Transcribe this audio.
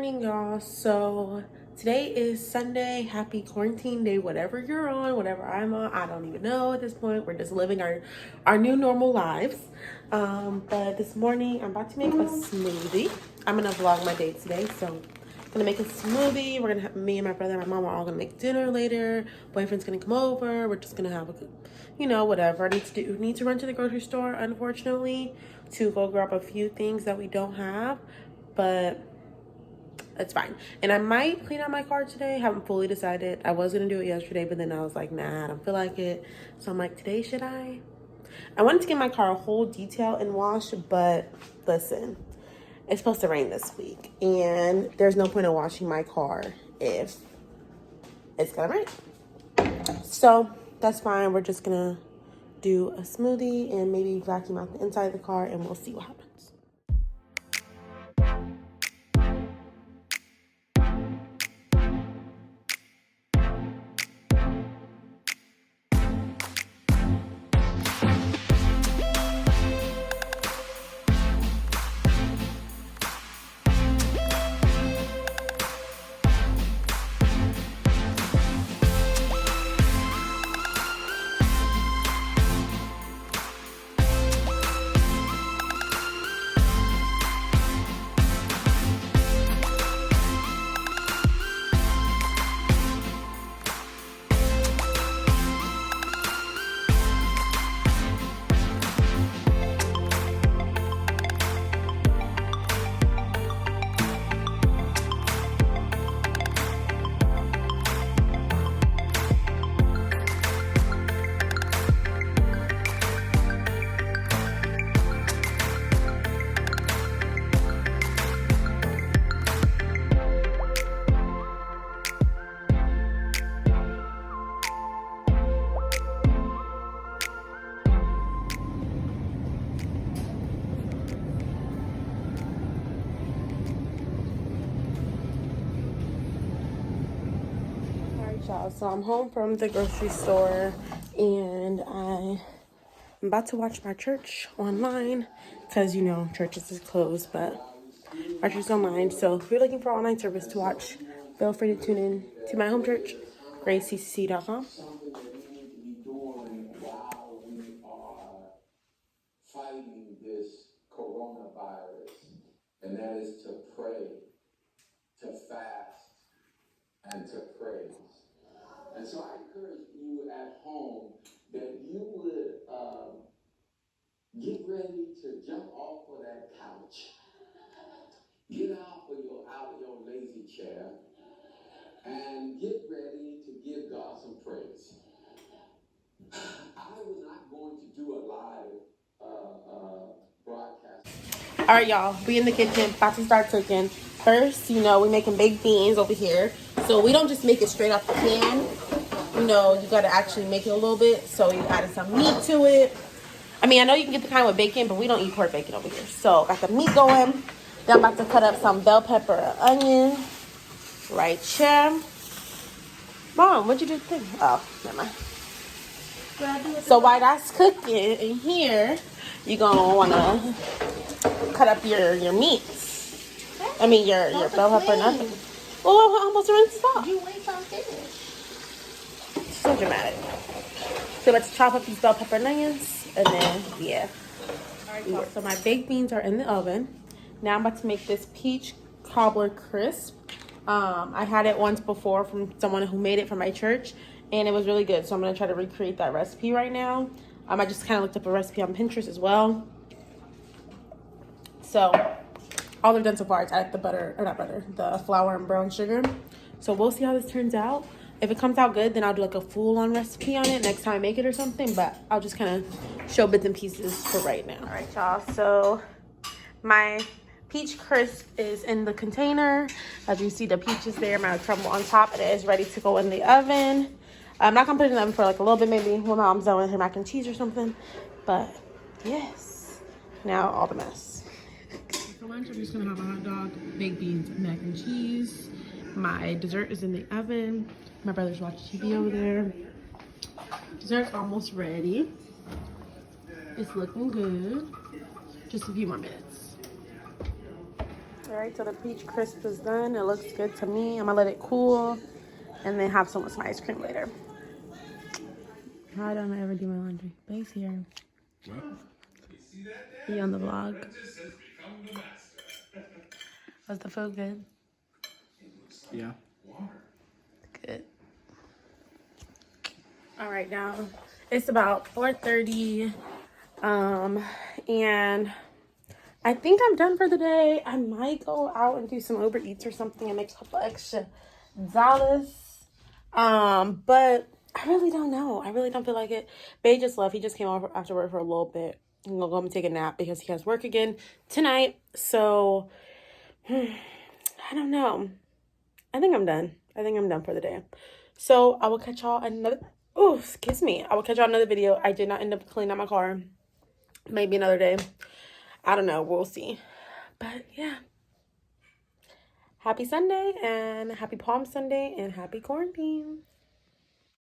morning, y'all. So today is Sunday. Happy quarantine day, whatever you're on, whatever I'm on. I don't even know at this point. We're just living our new normal lives. But this morning I'm about to make a smoothie. I'm gonna vlog my day today, so I'm gonna make a smoothie. We're gonna have me and my brother and my mom are all gonna make dinner later. Boyfriend's gonna come over. We're just gonna have a, whatever. Need to run to the grocery store, unfortunately, to go grab a few things that we don't have, but that's fine. And I might clean out my car today. Haven't fully decided. I was gonna do it yesterday, but then I was like, nah, I don't feel like it. So I'm like, today should I? I wanted to give my car a whole detail and wash, but listen, it's supposed to rain this week, and there's no point in washing my car if it's gonna rain. So that's fine. We're just gonna do a smoothie and maybe vacuum out the inside of the car, and we'll see what happens. Y'all, so I'm home from the grocery store, and I'm about to watch my church online because churches is closed, but our church is online. So if you're looking for online service to watch, feel free to tune in to my home church, gracecc.com. While we are fighting this coronavirus, and that is to pray, to fast, and to praise. And so I encourage you at home that you would get ready to jump off of that couch, get out of your lazy chair, and get ready to give God some praise. I was not going to do a live broadcast. All right, y'all, we in the kitchen, about to start cooking. First, we making baked beans over here. So we don't just make it straight off the pan. You got to actually make it a little bit. So you added some meat to it. I mean, I know you can get the kind with bacon, but we don't eat pork bacon over here. So got the meat going. Then I'm about to cut up some bell pepper and onion right here. Mom, what'd you do thing? Oh, never mind. So while that's cooking in here, you're gonna wanna cut up your meats. I mean your bell pepper and onion. Well, I almost rinsed it off. You wait till I'm finished. So dramatic. So let's chop up these bell pepper and onions, and then yeah. Alright, y'all, so my baked beans are in the oven. Now I'm about to make this peach cobbler crisp. I had it once before from someone who made it for my church, and it was really good. So I'm gonna try to recreate that recipe right now. I just kind of looked up a recipe on Pinterest as well. So all I've done so far is add the flour and brown sugar. So we'll see how this turns out. If it comes out good, then I'll do like a full-on recipe on it next time I make it or something. But I'll just kind of show bits and pieces for right now. All right, y'all. So my peach crisp is in the container. As you see, the peaches there, my crumble on top, and it is ready to go in the oven. I'm not gonna put it in the oven for like a little bit, maybe when my mom's done with her mac and cheese or something. But yes, now all the mess. For lunch, I'm just gonna have a hot dog, baked beans, mac and cheese. My dessert is in the oven. My brother's watching TV over there. Dessert's almost ready. It's looking good. Just a few more minutes. All right, so the peach crisp is done. It looks good to me. I'm gonna let it cool and then have some with some ice cream later. I don't ever do my laundry, but he's here. He on the vlog. Was the food good? Yeah. Good. All right, now it's about 4:30, and I think I'm done for the day. I might go out and do some Uber Eats or something and make a couple extra dollars. But I really don't know. I really don't feel like it. Bae just left. He just came over after work for a little bit. I'm gonna go home and take a nap because he has work again tonight. So I don't know. I think I'm done. I think I'm done for the day. So I will catch y'all another. Oh, excuse me. I will catch y'all another video. I did not end up cleaning out my car. Maybe another day. I don't know. We'll see. But yeah. Happy Sunday and happy Palm Sunday and happy quarantine.